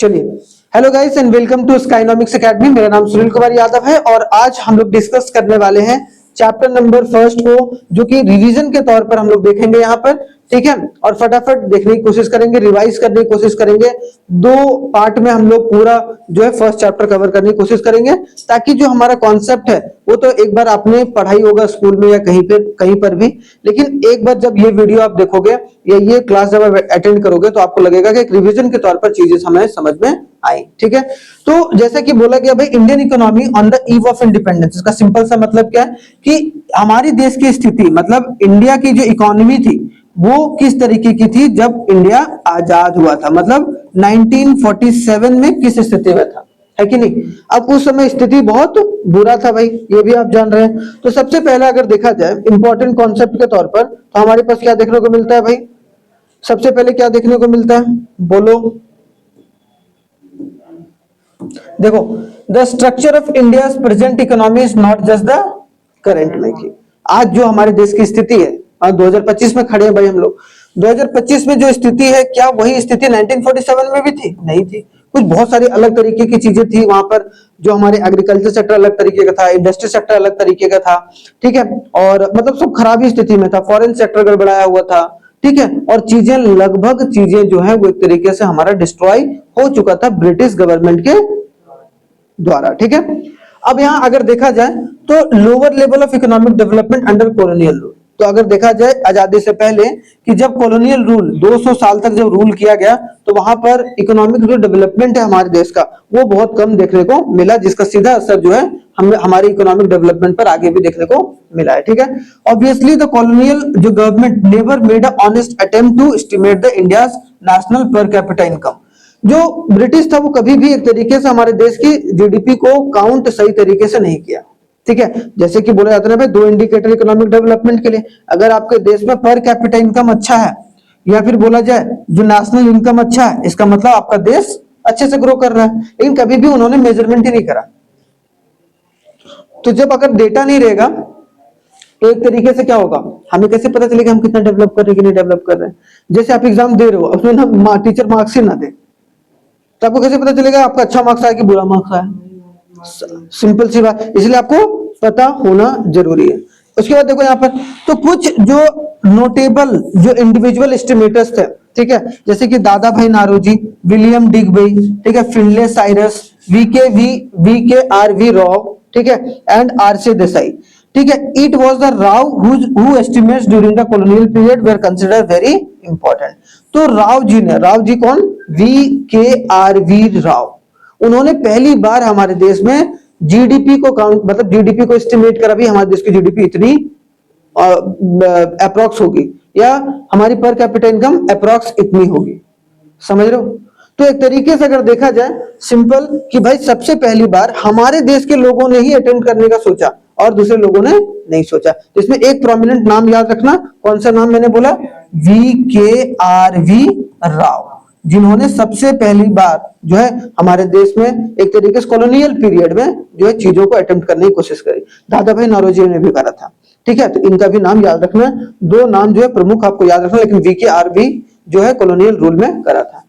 चलिए, hello guys and welcome to Skynomics Academy. मेरा नाम सुनील कुमार यादव है और आज हम लोग डिस्कस करने वाले हैं चैप्टर नंबर फर्स्ट को, जो कि रिवीजन के तौर पर हम लोग देखेंगे यहाँ पर, ठीक है। और फटाफट देखने की कोशिश करेंगे, रिवाइज करने की कोशिश करेंगे। दो पार्ट में हम लोग पूरा जो है फर्स्ट चैप्टर कवर करने की कोशिश करेंगे, ताकि जो हमारा कॉन्सेप्ट है वो तो एक बार आपने पढ़ाई होगा स्कूल में या कहीं पर भी, लेकिन एक बार जब ये वीडियो आप देखोगे या ये क्लास जब आप अटेंड करोगे तो आपको लगेगा कि एक रिवीजन के तौर पर चीजें हमें समझ में आई, ठीक है। तो जैसा कि बोला गया भाई, Indian economy on the eve of independence, इसका सिंपल सा मतलब क्या है कि हमारी देश की स्थिति, मतलब इंडिया की जो इकोनॉमी थी वो किस तरीके की थी जब इंडिया आजाद हुआ था, मतलब 1947 में किस स्थिति में था, है कि नहीं। अब उस समय स्थिति बहुत बुरा था भाई, ये भी आप जान रहे हैं। तो सबसे पहले अगर देखा जाए इंपॉर्टेंट कॉन्सेप्ट के तौर पर, तो हमारे पास क्या देखने को मिलता है भाई, सबसे पहले क्या देखने को मिलता है, बोलो। देखो, the structure of India present economy is not just the current making. आज जो हमारे देश की स्थिति है, 2025 में खड़े हैं भाई हम लोग, 2025 में जो स्थिति है, क्या वही स्थिति 1947 में भी थी? नहीं थी। कुछ बहुत सारी अलग तरीके की चीजें थी वहां पर। जो हमारे एग्रीकल्चर सेक्टर अलग तरीके का था, इंडस्ट्री सेक्टर अलग तरीके का था, ठीक है। और मतलब सब खराबी स्थिति में था, फॉरेन सेक्टर गड़बड़ाया हुआ था, ठीक है। और चीजें जो है वो एक तरीके से हमारा डिस्ट्रॉय हो चुका था ब्रिटिश गवर्नमेंट के द्वारा, ठीक है। अब यहां अगर देखा जाए तो lower level of economic development under colonial rule, तो अगर देखा जाए आजादी से पहले कि जब कॉलोनियल रूल 200 साल तक जब रूल किया गया, तो वहां पर इकोनॉमिक जो डेवलपमेंट है हमारे देश का वो बहुत कम देखने को मिला, जिसका सीधा असर जो है हमारे इकोनॉमिक डेवलपमेंट पर आगे भी देखने को मिला है, ठीक है। ऑब्वियसली द कॉलोनियल जो government never made a honest attempt to estimate the India's national per capita income. जो ब्रिटिश था वो कभी भी एक तरीके से हमारे देश की जीडीपी को काउंट सही तरीके से नहीं किया, ठीक है। जैसे कि बोला जाता है भाई, दो इंडिकेटर इकोनॉमिक डेवलपमेंट के लिए, अगर आपके देश में पर कैपिटा इनकम अच्छा है या फिर बोला जाए जो नेशनल इनकम अच्छा है, इसका मतलब आपका देश अच्छे से ग्रो कर रहा है। लेकिन कभी भी उन्होंने मेजरमेंट ही नहीं करा। तो जब अगर डेटा नहीं रहेगा तो एक तरीके से क्या होगा, हमें कैसे पता चलेगा हम कितना डेवलप कर रहे हैं कि नहीं डेवलप कर रहे हैं। जैसे आप एग्जाम दे रहे हो, उसमें ना टीचर मार्क्स ही ना दे, तो आपको कैसे पता चलेगा आपका अच्छा मार्क्स आया कि बुरा मार्क्स आया? सिंपल सी बात, इसलिए आपको पता होना जरूरी है। उसके बाद देखो यहाँ पर, तो कुछ जो नोटेबल जो इंडिविजुअल एस्टिमेटर्स थे, ठीक है, जैसे कि दादा भाई नारोजी, विलियम डिगबे, ठीक है, फिनले साइरस, वी के आर वी राव, ठीक है, एंड आर से देसाई, ठीक है। It was the Rao who estimates during the colonial period where considered very important. तो राव जी कौन, वी राव, उन्होंने पहली बार हमारे देश में जीडीपी को काउंट, मतलब जीडीपी को एस्टिमेट करा भी, हमारे देश की जीडीपी इतनी अप्रॉक्स होगी, या हमारी पर कैपिटा इनकम अप्रॉक्स इतनी होगी, समझ रहे हो। तो एक तरीके से अगर देखा जाए सिंपल कि भाई सबसे पहली बार हमारे देश के लोगों ने ही अटेम्प्ट करने का सोचा और दूसरे लोगों ने नहीं सोचा। तो इसमें एक प्रोमिनेंट नाम याद रखना, कौन सा नाम मैंने बोला, वी राव, जिन्होंने सबसे पहली बार जो है हमारे देश में एक तरीके से कॉलोनियल पीरियड में जो है चीजों को अटेम्प्ट करने की कोशिश करी। दादा भाई नौरोजी ने भी करा था, ठीक है। तो इनका भी नाम याद रखना, दो नाम जो है प्रमुख आपको याद रखना, लेकिन वी जो है कॉलोनियल रूल में करा था।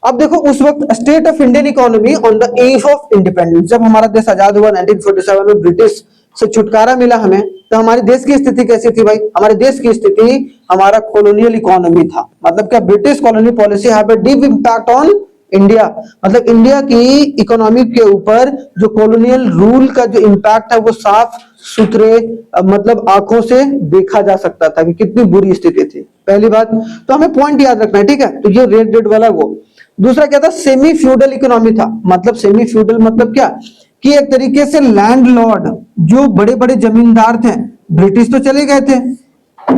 अब देखो, उस वक्त state of Indian economy on the eve of independence, जब हमारा देश आजाद हुआ 1947 में, ब्रिटिश से छुटकारा मिला हमें, तो हमारे देश की स्थिति कैसी थी भाई? हमारे देश की स्थिति, हमारा कॉलोनियल इकोनॉमी था, मतलब क्या British colony policy have a deep impact on India, मतलब इंडिया की इकोनॉमी के ऊपर जो कॉलोनियल रूल का जो इंपैक्ट है वो साफ सुथरे मतलब आंखों से देखा जा सकता था कि कितनी बुरी स्थिति थी, पहली बात। तो हमें पॉइंट याद रखना है, ठीक है। तो ये रेड वाला वो। दूसरा क्या था, सेमी फ्यूडल इकोनॉमी था, मतलब सेमी फ्यूडल मतलब क्या कि एक तरीके से लैंडलॉर्ड, जो बड़े बड़े जमींदार थे, ब्रिटिश तो चले गए थे,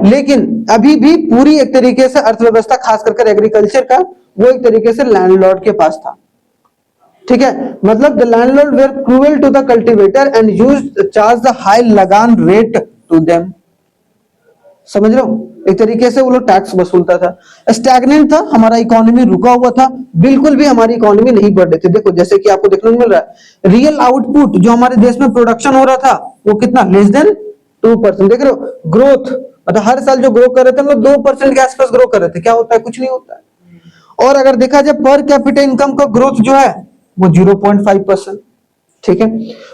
लेकिन अभी भी पूरी एक तरीके से अर्थव्यवस्था, खास कर एग्रीकल्चर का, वो एक तरीके से लैंडलॉर्ड के पास था, ठीक है। मतलब the landlord were cruel to the cultivator and used charge the high lagaan rate to them, समझ रहे हो। एक तरीके से वो लोग टैक्स वसूलता था। स्टैग्नेंट था, हमारा इकोनॉमी रुका हुआ था, बिल्कुल भी हमारी इकोनॉमी नहीं बढ़ रही थी। देखो जैसे कि आपको देखने को मिल रहा है, रियल आउटपुट जो हमारे देश में प्रोडक्शन हो रहा था वो कितना, लेस देन 2%। देख रहे हो, ग्रोथ मतलब हर साल जो ग्रो कर रहे थे हम लोग 2% के आसपास ग्रो कर रहे थे, क्या होता है, कुछ नहीं होता है। और अगर देखा जाए पर कैपिटा इनकम का ग्रोथ जो है वो 0.5%। ठीक है,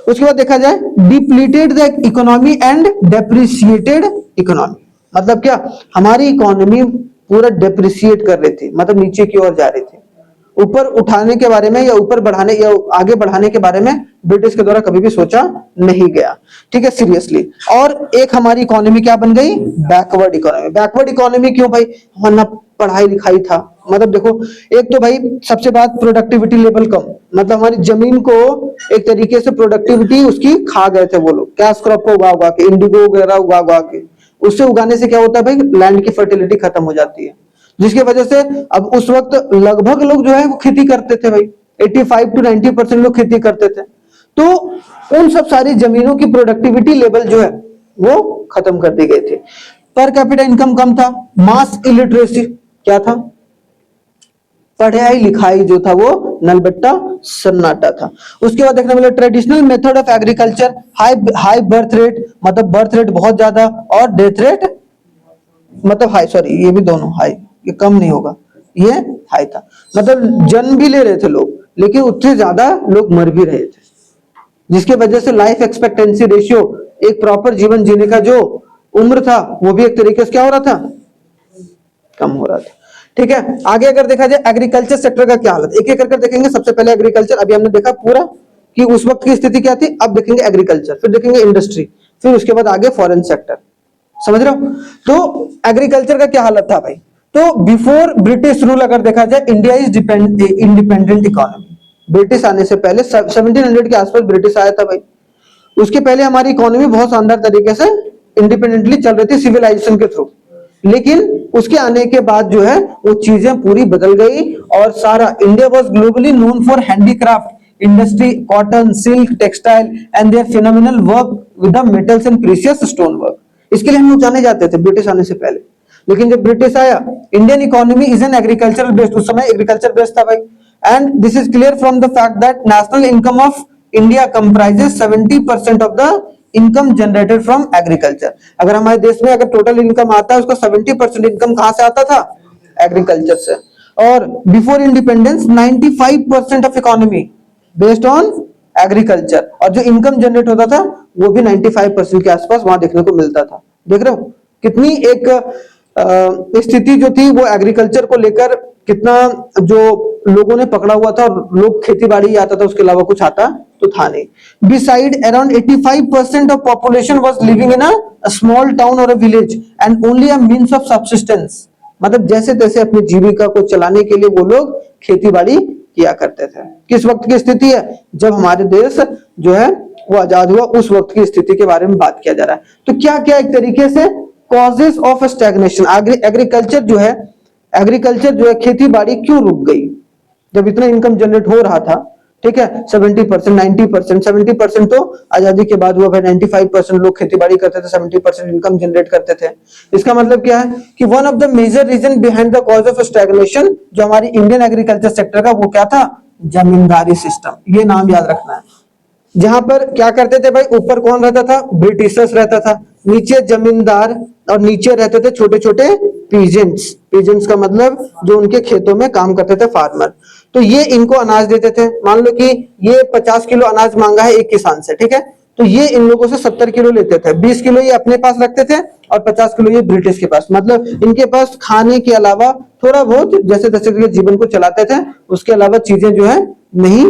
उसके बाद देखा जाए depleted the economy and depreciated economy, मतलब क्या, हमारी इकोनॉमी पूरा डेप्रिसिएट कर रही थी, मतलब नीचे की ओर जा रही थी। ऊपर उठाने के बारे में या ऊपर बढ़ाने या आगे बढ़ाने के बारे में ब्रिटिश के द्वारा कभी भी सोचा नहीं गया। ठीक है, सीरियसली। और एक हमारी इकोनॉमी क्या बन गई, बैकवर्ड इकोनॉमी। बैकवर्ड इकोनॉमी क्यों भाई, हमारा पढ़ाई लिखाई था, मतलब देखो, एक तो भाई सबसे बात प्रोडक्टिविटी लेवल कम, मतलब हमारी जमीन को एक तरीके से प्रोडक्टिविटी उसकी खा गए थे वो लोग, कैश क्रॉप को उगा उगा के, इंडिगो वगैरह उगा उगा के। उससे उगाने से क्या होता है भाई, लैंड की फर्टिलिटी खत्म हो जाती है, जिसकी वजह से अब उस वक्त लगभग लोग जो है वो खेती करते थे भाई, 85 to 90% लोग खेती करते थे। तो उन सब सारी जमीनों की प्रोडक्टिविटी लेवल जो है वो खत्म कर दी गई थी। पर कैपिटा इनकम कम था। मास इलिटरेसी क्या था, पढ़ाई लिखाई जो था वो नलबट्टा सन्नाटा था। उसके बाद देखने मिला traditional method of agriculture, high birth rate, मतलब बर्थ रेट बहुत ज्यादा, और डेथ रेट मतलब हाई, सॉरी ये भी दोनों हाई, ये कम नहीं होगा, ये हाई था, मतलब जन्म भी ले रहे थे लोग लेकिन उससे ज्यादा लोग मर भी रहे थे, जिसके वजह से लाइफ एक्सपेक्टेंसी रेशियो, एक प्रॉपर जीवन जीने का जो उम्र था वो भी एक तरीके से क्या हो रहा था, कम हो रहा था। ठीक है, आगे अगर देखा जाए एग्रीकल्चर सेक्टर का क्या हालत, एक एक करके देखेंगे। सबसे पहले एग्रीकल्चर, अभी हमने देखा पूरा कि उस वक्त की स्थिति क्या थी, अब देखेंगे एग्रीकल्चर, फिर देखेंगे इंडस्ट्री, फिर उसके बाद आगे फॉरेन सेक्टर, समझ रहे हो। तो एग्रीकल्चर का क्या हालत था भाई, तो बिफोर ब्रिटिश रूल अगर देखा जाए, India is independent economy. British आने से पहले 1700 के आसपास ब्रिटिश आया था भाई, उसके पहले हमारी इकोनॉमी बहुत शानदार तरीके से इंडिपेंडेंटली चल रही थी सिविलाइजेशन के थ्रू। लेकिन उसके आने के बाद जो है वो चीजें पूरी बदल गई और सारा India was globally known for handicraft industry, cotton, silk, textile and their phenomenal work with the metals and precious stone work. इसके लिए हम लोग जाने जाते थे ब्रिटिश आने से पहले। लेकिन जब ब्रिटिश आया, Indian economy is an agricultural based, उस समय एग्रीकल्चर बेस्ड था भाई। And this is clear from the fact that national income of India comprises 70% of the income generated from agriculture. अगर हमारे देश में अगर टोटल इनकम आता है उसका 70% इनकम कहां से आता था, एग्रीकल्चर से। और before independence 95% of economy based on agriculture, और जो इनकम जनरेट होता था वो भी 95% के आसपास वहां देखने को मिलता था। देख रहे हो कितनी एक स्थिति जो थी वो एग्रीकल्चर को लेकर, कितना जो लोगों ने पकड़ा हुआ था, और लोग खेती बाड़ी आता था, उसके अलावा कुछ आता तो था नहीं। Beside around 85% of population was living in a small town और a village and only a means of subsistence, मतलब जैसे तैसे अपनी जीविका को चलाने के लिए वो लोग खेती बाड़ी किया करते थे। किस वक्त की स्थिति है, जब हमारे देश जो है वो आजाद हुआ, उस वक्त की स्थिति के बारे में बात किया जा रहा है। तो क्या क्या एक तरीके से कॉजेस ऑफ स्टैग्नेशन, एग्रीकल्चर जो है खेती बाड़ी क्यों रुक गई, जब इतना इनकम जनरेट हो रहा था। ठीक है, 70%, 90%, 70% तो आजादी के बाद हुआ, 95% लोग खेती बाड़ी करते थे, 70% इनकम जनरेट करते थे। इसका मतलब क्या है कि one of the major reason behind the cause of stagnation जो हमारी इंडियन एग्रीकल्चर सेक्टर का, वो क्या था, जमींदारी सिस्टम। ये नाम याद रखना है। जहां पर क्या करते थे भाई, ऊपर कौन रहता था, ब्रिटिशर्स रहता था, नीचे जमींदार, और नीचे रहते थे छोटे छोटे पीजेंट्स। पीजेंट्स का मतलब जो उनके खेतों में काम करते थे, फार्मर। तो ये इनको अनाज देते थे। मान लो कि ये 50 किलो अनाज मांगा है एक किसान से, ठीक है, तो ये इन लोगों से 70 किलो लेते थे, 20 किलो ये अपने पास रखते थे और 50 किलो ये ब्रिटिश के पास। मतलब इनके पास खाने के अलावा थोड़ा बहुत जैसे तैसे जीवन को चलाते थे, उसके अलावा चीजें जो है नहीं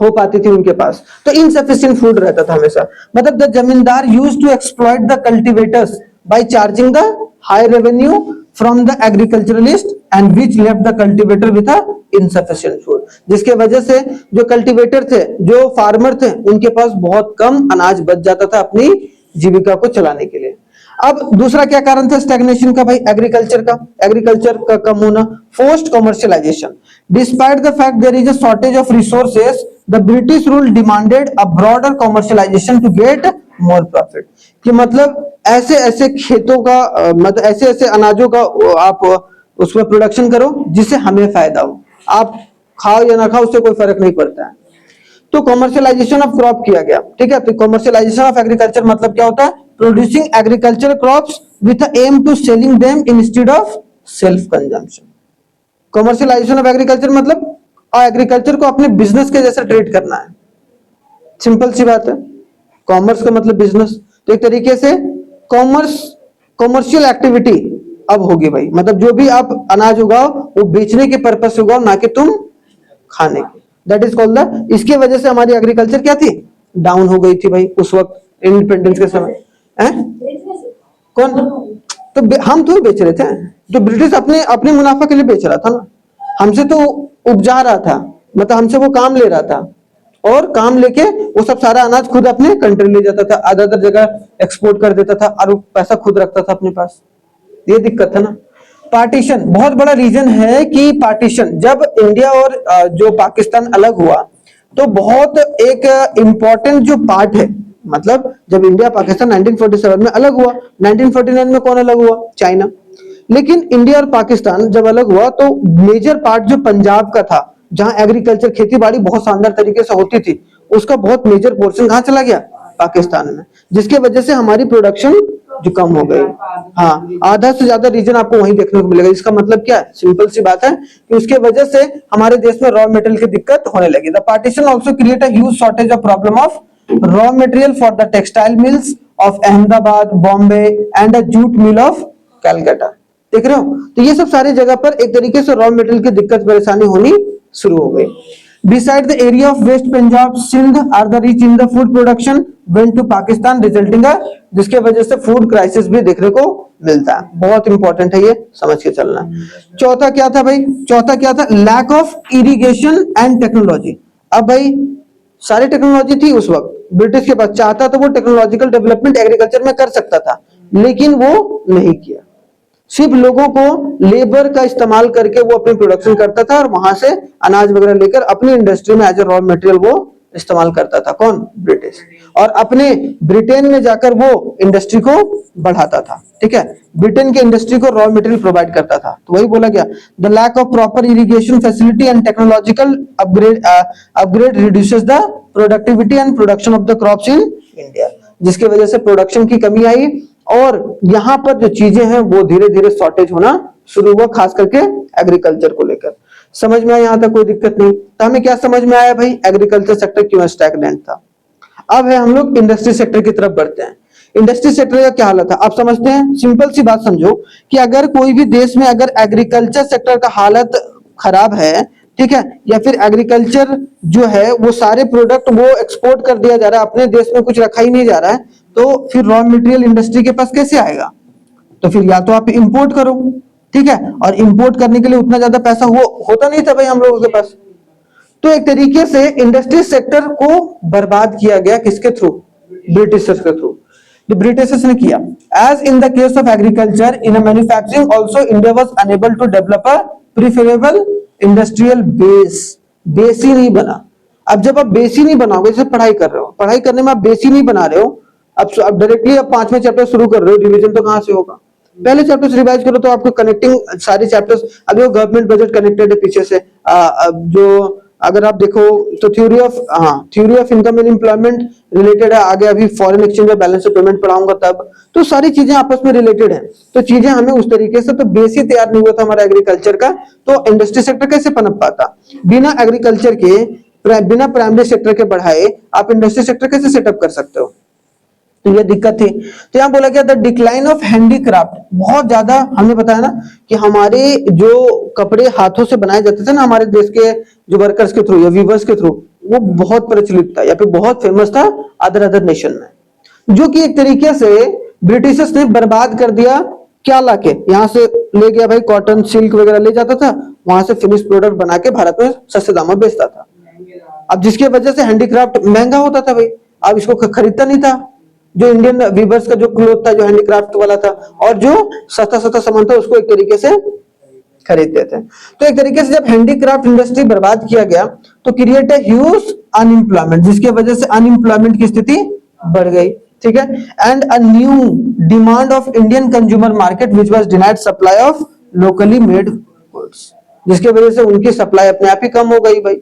हो पाती थी उनके पास। तो इनसफिशिएंट फूड रहता था हमेशा। मतलब the zamindar used to exploit the cultivators by charging the high revenue from the agriculturalist and which left the cultivator with a insufficient food, जिसके वजह से जो कल्टीवेटर थे, जो फार्मर थे, उनके पास बहुत कम अनाज बच जाता था अपनी जीविका को चलाने के लिए। अब दूसरा क्या कारण था स्टैग्नेशन का भाई, एग्रीकल्चर का कम होना। Forced commercialization, despite the fact there is a shortage of resources, the British rule demanded a broader commercialization to get more profit. कि मतलब ऐसे ऐसे खेतों का मतलब ऐसे ऐसे अनाजों का आप उसमें प्रोडक्शन करो जिससे हमें फायदा हो, आप खाओ या ना खाओ उससे कोई फर्क नहीं पड़ता है। तो कमर्शियलाइजेशन ऑफ क्रॉप किया गया। ठीक है, तो कमर्शियलाइजेशन ऑफ एग्रीकल्चर मतलब क्या होता है, producing agriculture crops with aim to selling them instead of self consumption. Commercialization of agriculture मतलब एग्रीकल्चर को अपने बिजनेस के जैसा ट्रीट करना है। सिंपल सी बात है, कॉमर्स का मतलब बिजनेस, तो एक तरीके से कॉमर्शियल एक्टिविटी अब होगी भाई, मतलब जो भी आप अनाज उगाओ वो बेचने के पर्पज से उगाओ, ना कि तुम खाने के। दैट इज कॉल्ड द, इसके वजह से हमारी एग्रीकल्चर क्या थी, डाउन हो गई थी भाई उस वक्त इंडिपेंडेंस के समय। कौन, तो हम तो बेच रहे थे, तो ब्रिटिश अपने अपने मुनाफा के लिए बेच रहा था ना, हमसे तो उपजा रहा था, मतलब हमसे वो काम ले रहा था, और काम लेके वो सब सारा अनाज खुद अपने कंट्री ले जाता था, अदर जगह एक्सपोर्ट कर देता था, और पैसा खुद रखता था अपने पास। ये दिक्कत है ना। पार्टीशन बहुत बड़ा रीजन है कि पार्टीशन, जब इंडिया और जो पाकिस्तान अलग हुआ तो बहुत एक इंपॉर्टेंट जो पार्ट है, मतलब जब इंडिया पाकिस्तान 1947 में अलग हुआ, 1949 में कौन अलग हुआ, चाइना। लेकिन इंडिया और पाकिस्तान जब अलग हुआ तो मेजर पार्ट जो पंजाब का था, जहां एग्रीकल्चर खेती बाड़ी बहुत शानदार तरीके से होती थी, उसका बहुत मेजर पोर्शन कहां चला गया, पाकिस्तान में, जिसके वजह से हमारी प्रोडक्शन जो कम हो गई। हाँ, आधा से ज्यादा रीजन आपको वहीं देखने को मिलेगा। इसका मतलब क्या है, सिंपल सी बात है कि उसके वजह से हमारे देश में रॉ मटेरियल की दिक्कत होने लगी। The partition also create a huge shortage of problem of raw material for the textile mills of Ahmedabad, Bombay and the jute mill of Calcutta. देख रहे हो, तो ये सब सारी जगह पर एक तरीके से रॉ मटेरियल की दिक्कत परेशानी होनी शुरू हो गई। Beside the area of West Punjab, Sindh are the rich in the food production went to Pakistan, resulting जिसके वजह से फूड क्राइसिस भी देखने को मिलता है। बहुत इंपॉर्टेंट है, ये समझ के चलना। चौथा क्या था भाई, चौथा क्या था, lack of irrigation and technology. अब भाई सारी टेक्नोलॉजी थी उस वक्त, ब्रिटिश के पास, चाहता तो वो टेक्नोलॉजिकल डेवलपमेंट एग्रीकल्चर में कर सकता था, लेकिन वो नहीं किया। सिर्फ लोगों को लेबर का इस्तेमाल करके वो अपनी प्रोडक्शन करता था, और वहां से अनाज वगैरह लेकर अपनी इंडस्ट्री में एज ए रॉ मटेरियल वो इस्तेमाल करता था। कौन, ब्रिटिश। और अपने ब्रिटेन में जाकर वो इंडस्ट्री को बढ़ाता था। ठीक है, ब्रिटेन के इंडस्ट्री को रॉ मटेरियल प्रोवाइड करता था। तो वही बोला गया, the lack of proper irrigation facility and technological upgrade reduces the productivity and production of the crops in India, जिसकी वजह से प्रोडक्शन की कमी आई, और यहाँ पर जो चीजें हैं वो धीरे धीरे शॉर्टेज होना शुरू हुआ, खास करके एग्रीकल्चर को लेकर। समझ में आया, यहाँ तक कोई दिक्कत नहीं। तो हमें क्या समझ में आया भाई, एग्रीकल्चर सेक्टर क्यों स्टैग्नेंट था। अब है हम लोग इंडस्ट्री सेक्टर की तरफ बढ़ते हैं। इंडस्ट्री सेक्टर का क्या हालत है आप समझते हैं। सिंपल सी बात समझो कि अगर कोई भी देश में अगर एग्रीकल्चर सेक्टर का हालत खराब है, ठीक है, या फिर एग्रीकल्चर जो है वो सारे प्रोडक्ट वो एक्सपोर्ट कर दिया जा रहा है, अपने देश में कुछ रखा ही नहीं जा रहा है, तो फिर रॉ मटेरियल इंडस्ट्री के पास कैसे आएगा। तो फिर या तो आप इंपोर्ट करो, ठीक है, और इंपोर्ट करने के लिए उतना ज्यादा पैसा होता नहीं था भाई हम लोगों के पास। तो एक तरीके से इंडस्ट्री सेक्टर को बर्बाद किया गया, किसके थ्रू, ब्रिटिशर्स के थ्रू। जो ब्रिटिशर्स ने किया, as in the case of agriculture in manufacturing also India was unable to develop a preferable industrial base ही नहीं बना। अब जब आप बेस ही नहीं बनाओगे, जैसे पढ़ाई कर रहे हो, पढ़ाई करने में आप बेस ही नहीं बना रहे हो, अब डायरेक्टली आप 5वें चैप्टर शुरू कर रहे हो, रिवीजन तो कहां से होगा। पहले चैप्टर से रिवाइज करो तो आपको कनेक्टिंग सारे चैप्टर्स, अभी वो गवर्नमेंट बजट कनेक्टेड है पीछे से, जो अगर आप देखो तो theory of income and employment related है, आगे अभी फॉरेन एक्सचेंज और बैलेंस ऑफ पेमेंट पढ़ाऊंगा तब, तो सारी चीजें आपस में रिलेटेड है। तो चीजें हमें उस तरीके से, तो बेस ही तैयार नहीं हुआ था हमारा एग्रीकल्चर का, तो इंडस्ट्री सेक्टर कैसे पनप पाता। बिना एग्रीकल्चर के, बिना प्राइमरी सेक्टर के बढ़ाए आप इंडस्ट्री सेक्टर कैसे सेटअप कर सकते हो। तो ये दिक्कत थी। तो यहाँ बोला गया द डिक्लाइन ऑफ हैंडीक्राफ्ट, बहुत ज्यादा हमने बताया ना कि हमारे जो कपड़े हाथों से बनाए जाते थे ना हमारे देश के जो वर्कर्स के थ्रू या वीवर्स के थ्रू, वो बहुत प्रचलित था या फिर बहुत फेमस था अदर नेशन में, जो कि एक तरीके से ब्रिटिशर्स ने बर्बाद कर दिया। क्या लाके यहाँ से ले गया भाई, कॉटन सिल्क वगैरह ले जाता था, वहां से फिनिश प्रोडक्ट बना के भारत में सस्ते दामों में बेचता था। अब जिसकी वजह से हैंडीक्राफ्ट महंगा होता था भाई, अब इसको खरीदता नहीं था जो इंडियन वीवर्स का जो क्लोथ था, जो हैंडीक्राफ्ट वाला था, और जो सस्ता सस्ता सामान था उसको एक तरीके से खरीदते थे। तो एक तरीके से जब हैंडीक्राफ्ट इंडस्ट्री बर्बाद किया गया तो क्रिएट ए ह्यूज अनएम्प्लॉयमेंट, जिसकी वजह से अनएम्प्लॉयमेंट की स्थिति बढ़ गई। ठीक है, and a new demand of Indian consumer market which was denied supply of locally made goods, जिसकी वजह से उनकी सप्लाई अपने आप ही कम हो गई भाई।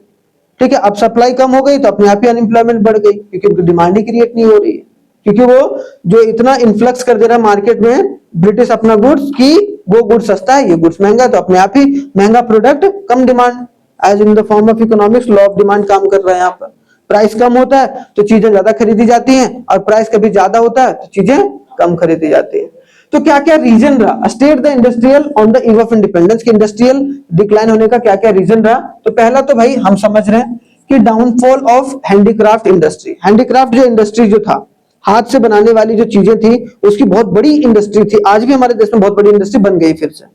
ठीक है, अब सप्लाई कम हो गई तो अपने आप ही अनएम्प्लॉयमेंट बढ़ गई, क्योंकि उनकी डिमांड ही क्रिएट नहीं हो रही है। क्योंकि वो जो इतना इन्फ्लक्स कर दे रहा है मार्केट में ब्रिटिश अपना गुड्स की, वो गुड्स सस्ता है, ये गुड्स महंगा, तो अपने आप ही महंगा प्रोडक्ट कम demand, as in the form of economics law of demand काम कर रहा है यहाँ पर। प्राइस कम होता है तो चीजें ज्यादा खरीदी जाती हैं, और प्राइस कभी ज्यादा होता है तो चीजें कम खरीदी जाती है। तो क्या क्या रीजन रहा state the industrial on the eve of independence, की इंडस्ट्रियल डिक्लाइन होने का क्या क्या रीजन रहा? तो पहला तो भाई हम समझ रहे हैं कि downfall of handicraft industry. Handicraft जो इंडस्ट्री जो था, हाथ से बनाने वाली जो चीजें थी, उसकी बहुत बड़ी इंडस्ट्री थी, आज भी हमारे देश में बहुत बड़ी इंडस्ट्री बन गई फिर से।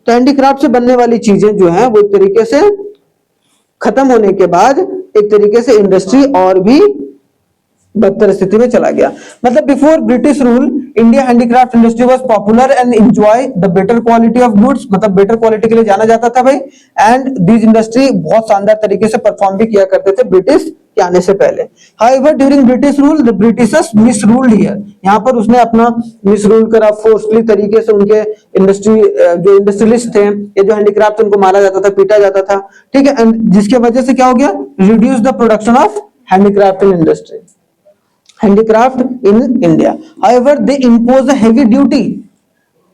तो हैंडीक्राफ्ट से बनने वाली चीजें जो है वो एक तरीके से खत्म होने के बाद एक तरीके से इंडस्ट्री और भी बदतर स्थिति में चला गया। मतलब before British rule India handicraft industry was popular and enjoy the better quality of goods, मतलब बेटर क्वालिटी के लिए जाना जाता था भाई, एंड दिस इंडस्ट्री बहुत शानदार तरीके से परफॉर्म भी किया करते थे ब्रिटिश के आने से पहले। However during British rule the Britishers misruled here, यहाँ पर उसने अपना मिसरूल करा, फोर्सफुली तरीके से उनके इंडस्ट्री जो इंडस्ट्रियलिस्ट थे, ये जो हैंडीक्राफ्ट उनको मारा जाता था, पीटा जाता था, ठीक है, एंड जिसके वजह से क्या हो गया, reduce the production of handicraft in industry, handicraft in India. However they impose a heavy duty,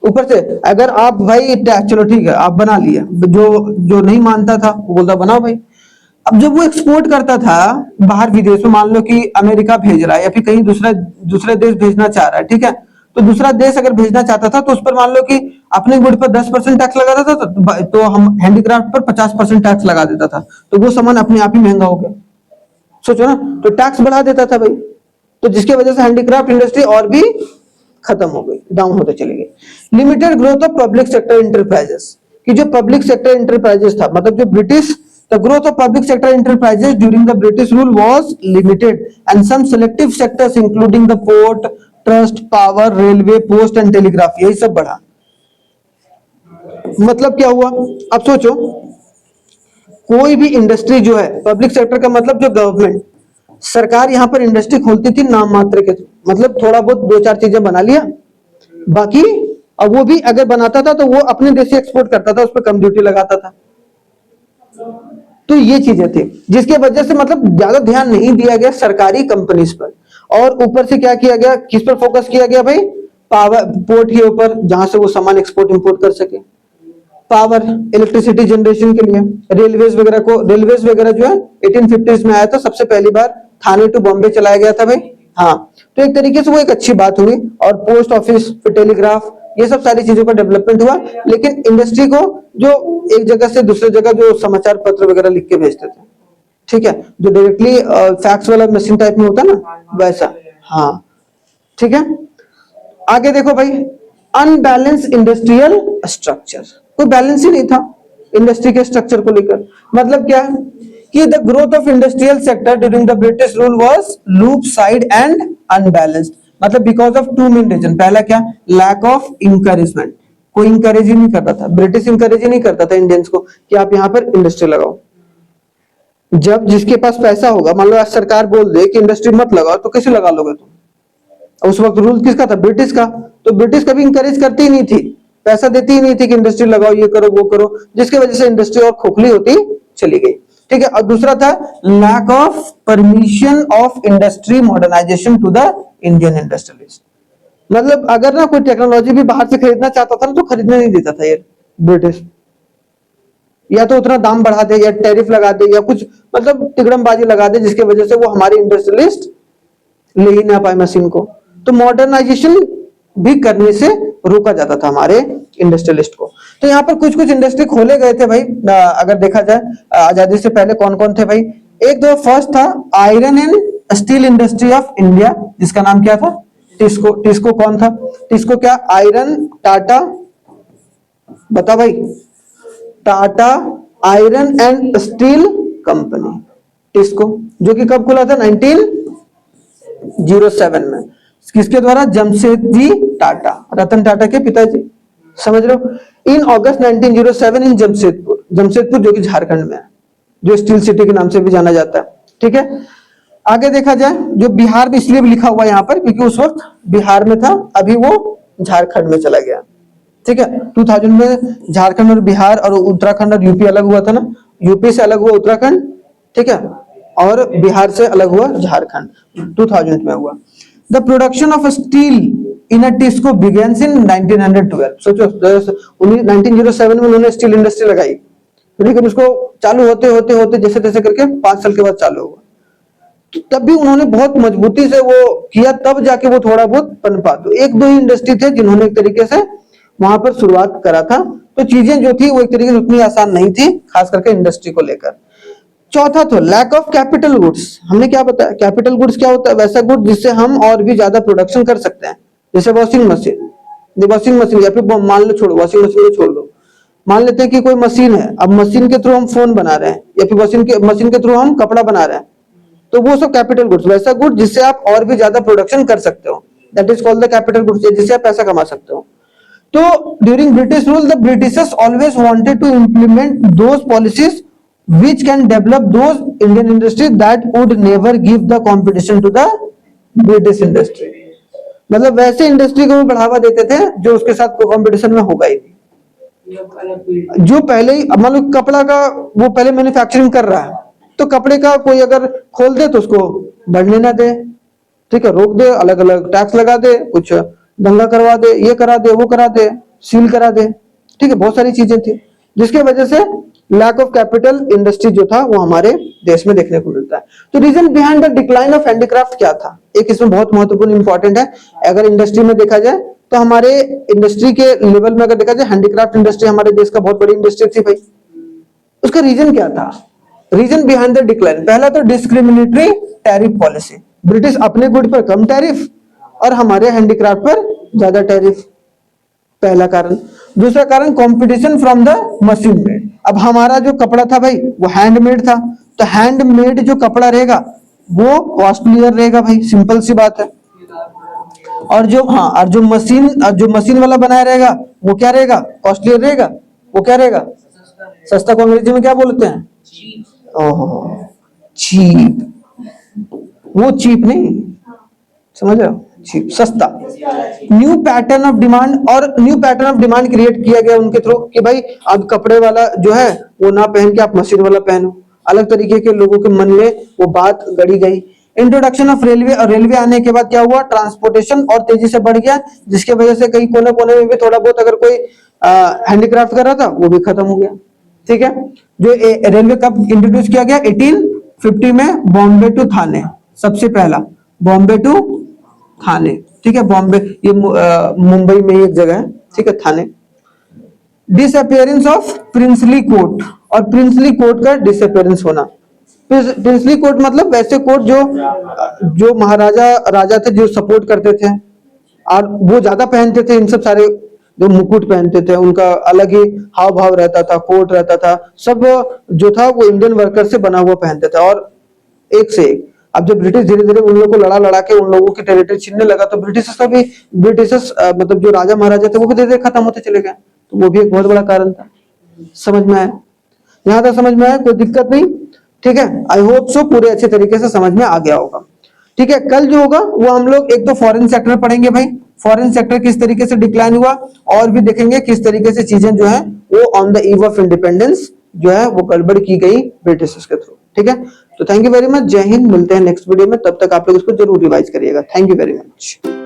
ऊपर से अगर आप भाई चलो ठीक है आप बना लिए, जो नहीं मानता था वो बोलता बनाओ भाई। अब जब वो एक्सपोर्ट करता था बाहर विदेश में, मान लो कि अमेरिका भेज रहा है या फिर कहीं दूसरे देश भेजना चाह रहा है, ठीक है, तो दूसरा देश अगर भेजना चाहता था तो उस पर मान लो कि अपने गुड पर 10% टैक्स लगाता था, तो हम हैंडीक्राफ्ट पर 50% टैक्स लगा देता था, तो वो सामान अपने आप ही महंगा हो गया। सोचो ना, तो टैक्स बढ़ा देता था भाई, तो जिसकी वजह से हैंडीक्राफ्ट इंडस्ट्री और भी खत्म हो गई, डाउन होते चली गई। Limited growth of public sector enterprises, कि जो पब्लिक सेक्टर इंटरप्राइजेस था, मतलब जो British, the growth of public sector enterprises during the British rule was limited and some selective sectors including the port, trust, power, railway, post and telegraph यही सब बढ़ा। मतलब क्या हुआ, अब सोचो कोई भी इंडस्ट्री जो है, पब्लिक सेक्टर का मतलब जो गवर्नमेंट सरकार यहाँ पर इंडस्ट्री खोलती थी नाम मात्र के, मतलब थोड़ा बहुत दो चार चीजें बना लिया, बाकी अब वो भी अगर बनाता था तो वो अपने देश से एक्सपोर्ट करता था, उस पर कम ड्यूटी लगाता था। तो ये चीजें थी जिसके वजह से मतलब ज्यादा ध्यान नहीं दिया गया सरकारी कंपनीज पर, और ऊपर से क्या किया गया, किस पर फोकस किया गया भाई, पावर, पोर्ट के ऊपर, जहां से वो सामान एक्सपोर्ट इंपोर्ट कर सके, पावर इलेक्ट्रिसिटी जनरेशन के लिए, रेलवेज वगैरह जो है 1850s में आया था सबसे पहली बार, थाने टू बॉम्बे चलाया गया था भाई। हाँ, तो एक तरीके से वो एक अच्छी बात हुई, और पोस्ट ऑफिस, फिर टेलीग्राफ, ये सब सारी चीजों का डेवलपमेंट हुआ। लेकिन इंडस्ट्री को जो एक जगह से दूसरे जगह जो समाचार पत्र वगैरह लिख के भेजते थे, ठीक है, जो डायरेक्टली फैक्स वाला मशीन टाइप में होता है ना, वैसा। हाँ ठीक है, आगे देखो भाई, अनबैलेंस इंडस्ट्रियल स्ट्रक्चर, कोई बैलेंस ही नहीं था इंडस्ट्री के स्ट्रक्चर को लेकर। मतलब क्या है कि the growth of industrial sector during the British rule was lopsided and unbalanced, मतलब because of two main reason. पहला क्या, लैक ऑफ इंकरेजमेंट, कोई इंकरेज ही नहीं करता था, ब्रिटिश इंकरेज ही नहीं करता था इंडियंस को कि आप यहाँ पर इंडस्ट्री लगाओ। जब जिसके पास पैसा होगा, मान लो आज सरकार बोल दे कि इंडस्ट्री मत लगाओ, तो कैसे लगा लोगे तुम? उस वक्त रूल किसका था, ब्रिटिश का, तो ब्रिटिश कभी इंकरेज करती ही नहीं थी, पैसा देती ही नहीं थी कि इंडस्ट्री लगाओ, ये करो वो करो, जिसकी वजह से इंडस्ट्री और खोखली होती चली गई। ठीक है, और दूसरा था lack of permission of industry modernization to the Indian industrialist. मतलब अगर ना कोई टेक्नोलॉजी भी बाहर से खरीदना चाहता था ना, तो खरीदने नहीं देता था ये ब्रिटिश, या तो उतना दाम बढ़ा दे, या टैरिफ लगा दे, या कुछ मतलब तिगड़मबाजी लगा दे, जिसकी वजह से वो हमारे इंडस्ट्रियलिस्ट ले ही ना पाए मशीन को। तो मॉडर्नाइजेशन भी करने से रोका जाता था हमारे इंडस्ट्रियलिस्ट को। तो यहाँ पर कुछ कुछ इंडस्ट्री खोले गए थे भाई, अगर देखा जाए आजादी से पहले कौन कौन थे भाई। एक दो फर्स्ट था iron and steel industry of India, जिसका नाम क्या था, टिस्को। टिस्को कौन था, टिस्को क्या, आयरन टाटा, बता भाई, Tata iron and steel company TISCO, जो कि कब खुला था, 1907 में। किसके द्वारा, जमशेदजी टाटा, रतन टाटा के पिताजी, समझ रहे हो। इन अगस्त 1907 इन जमशेदपुर, जमशेदपुर जो कि झारखंड में है, जो स्टील सिटी के नाम से भी जाना जाता है। ठीक है, आगे देखा जाए, जो बिहार भी इसलिए भी लिखा हुआ यहाँ पर क्योंकि उस वक्त बिहार में था, अभी वो झारखंड में चला गया। ठीक है, 2000 में झारखंड और बिहार और उत्तराखंड और यूपी अलग हुआ था ना, यूपी से अलग हुआ उत्तराखंड, ठीक है, और बिहार से अलग हुआ झारखंड, 2000 में हुआ। The production of steel in a TISCO begins in 1912। सोचो 1907 में उन्होंने स्टील इंडस्ट्री लगाई, लेकिन उसको चालू होते होते होते जैसे तैसे करके 5 साल के बाद चालू हुआ। तो तब भी उन्होंने बहुत मजबूती से वो किया, तब जाके वो थोड़ा बहुत पनपा। तो एक दो ही इंडस्ट्री थे जिन्होंने एक तरीके से वहां पर शुरुआत करा था। तो चीजें जो थी वो एक तरीके से उतनी आसान नहीं थी, खास करके इंडस्ट्री को लेकर। चौथा तो लैक ऑफ कैपिटल गुड्स। हमने क्या बताया, कैपिटल गुड्स क्या होता है, वैसा गुड जिससे हम और भी ज्यादा प्रोडक्शन कर सकते हैं। जैसे वॉशिंग मशीन, वॉशिंग मशीन, या फिर मान लो छोड़ो वॉशिंग मशीन को छोड़ दो, मान लेते हैं कि कोई मशीन है, अब मशीन के थ्रू हम फोन बना रहे हैं, या फिर मशीन के थ्रू हम कपड़ा बना रहे हैं, तो वो सब कैपिटल गुड्स। वैसा गुड जिससे आप और भी ज्यादा प्रोडक्शन कर सकते हो, that is called the capital goods, जिससे आप पैसा कमा सकते हो। तो during British rule the Britishers always wanted to implement those policies which can develop those Indian industry that would never give the competition to the British industry। मतलब वैसे industry को वो बढ़ावा देते थे जो उसके साथ कंपटीशन में होगा ही नहीं। जो पहले ही मान लो कपड़ा का वो पहले मैन्युफैक्चरिंग कर रहा है, तो कपड़े का कोई अगर खोल दे तो उसको बढ़ने ना दे, ठीक है, रोक दे, अलग अलग टैक्स लगा दे, कुछ दंगा करवा दे, ये करा दे, वो करा दे, सील करा दे, ठीक है, बहुत सारी चीजें थी, जिसके वजह से लैक ऑफ कैपिटल इंडस्ट्री जो था वो हमारे देश में देखने को मिलता है। तो reason behind the decline of handicraft क्या था, एक इसमें बहुत महत्वपूर्ण इंपॉर्टेंट है। अगर इंडस्ट्री में देखा जाए तो हमारे इंडस्ट्री के लेवल में अगर देखा जाए, हैंडीक्राफ्ट इंडस्ट्री हमारे देश का बहुत बड़ी इंडस्ट्री थी भाई। उसका रीजन क्या था, रीजन बिहाइंड द डिक्लाइन, पहला तो डिस्क्रिमिनेटरी टैरिफ पॉलिसी, ब्रिटिश अपने गुड पर कम टैरिफ और हमारे हैंडीक्राफ्ट पर ज्यादा टैरिफ, पहला कारण। दूसरा कारण competition from the machine made. अब हमारा जो कपड़ा था भाई वो हैंडमेड था, तो हैंडमेड जो कपड़ा रहेगा वो कॉस्टलियर रहेगा भाई, सिंपल सी बात है। और जो मशीन वाला बनाया रहेगा वो क्या रहेगा, कॉस्टलियर रहेगा, वो क्या रहेगा, सस्ता। को अंग्रेजी में क्या बोलते हैं, ओह चीप, वो चीप नहीं, समझ रहे हो, चीप, सस्ता। न्यू पैटर्न ऑफ डिमांड, और new pattern of demand create किया गया उनके थ्रू कि भाई अब कपड़े वाला जो है वो ना पहन के आप मशीन वाला पहनो, अलग तरीके के लोगों के मन में वो बात गड़ी गई। इंट्रोडक्शन ऑफ रेलवे, और रेलवे आने के बाद क्या हुआ, ट्रांसपोर्टेशन और तेजी से बढ़ गया, जिसके वजह से कहीं कोने कोने में भी थोड़ा बहुत अगर कोई हैंडीक्राफ्ट कर रहा था वो भी खत्म हो गया, ठीक है। जो रेलवे कब इंट्रोड्यूस किया गया, 1850 में बॉम्बे टू थाने, सबसे पहला बॉम्बे टू थाने, ठीक है, बॉम्बे ये मुंबई में एक जगह है, ठीक है, थाने। डिसअपियरेंस ऑफ प्रिंसली कोर्ट, और प्रिंसली कोर्ट का डिसअपियरेंस होना। प्रिंसली कोर्ट मतलब वैसे कोर्ट जो महाराजा राजा थे जो सपोर्ट करते थे, और वो ज्यादा पहनते थे, इन सब सारे जो मुकुट पहनते थे उनका अलग ही हाव भाव रहता था, कोट रहता था, सब जो था वो इंडियन वर्कर से बना हुआ पहनते थे, और एक से एक। अब जब ब्रिटिश धीरे धीरे उन लोगों को लड़ा के उन लोगों की टेरिटरी छीनने लगा, तो ब्रिटिशर्स मतलब जो राजा महाराजा थे वो भी धीरे धीरे खत्म होते चले गए, तो वो भी एक बहुत बड़ा कारण था। समझ में आया, यहाँ तक समझ में आया, कोई दिक्कत नहीं, ठीक है। आई होप सो पूरे अच्छे तरीके से समझ में आ गया होगा, ठीक है। कल जो होगा वो हम लोग एक तो फॉरेन सेक्टर पढ़ेंगे भाई, फॉरेन सेक्टर किस तरीके से डिक्लाइन हुआ, और भी देखेंगे किस तरीके से चीजें जो है वो on the eve of independence जो है वो गड़बड़ की गई ब्रिटिशर्स के थ्रू, ठीक है। तो थैंक यू वेरी मच, जय हिंद, मिलते हैं नेक्स्ट वीडियो में, तब तक आप लोग इसको जरूर रिवाइज करिएगा। Thank you very much.